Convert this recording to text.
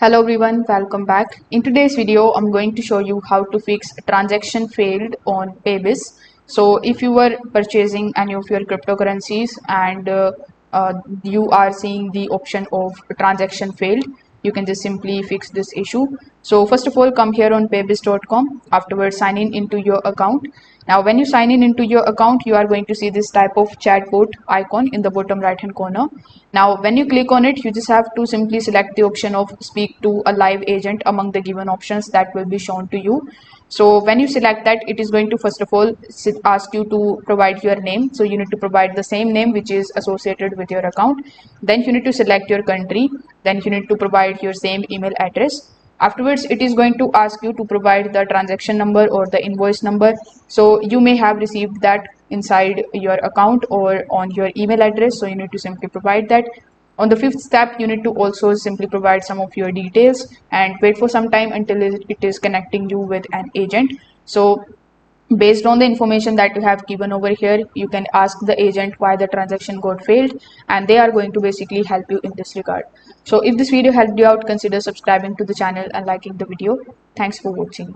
Hello everyone, welcome back. In today's video, I'm going to show you how to fix transaction failed on Paybis. So if you were purchasing any of your cryptocurrencies and you are seeing the option of transaction failed, you can just simply fix this issue. So first of all, come here on paybis.com. Afterwards, sign in into your account. Now, when you sign in into your account, you are going to see this type of chatbot icon in the bottom right hand corner. Now, when you click on it, you just have to simply select the option of speak to a live agent among the given options that will be shown to you. So when you select that, it is going to first of all ask you to provide your name. So you need to provide the same name which is associated with your account. Then you need to select your country. Then you need to provide your same email address. Afterwards, it is going to ask you to provide the transaction number or the invoice number. So you may have received that inside your account or on your email address. So you need to simply provide that. On the fifth step, you need to also simply provide some of your details and wait for some time until it is connecting you with an agent. So based on the information that you have given over here, you can ask the agent why the transaction got failed, and they are going to basically help you in this regard. So if this video helped you out, consider subscribing to the channel and liking the video. Thanks for watching.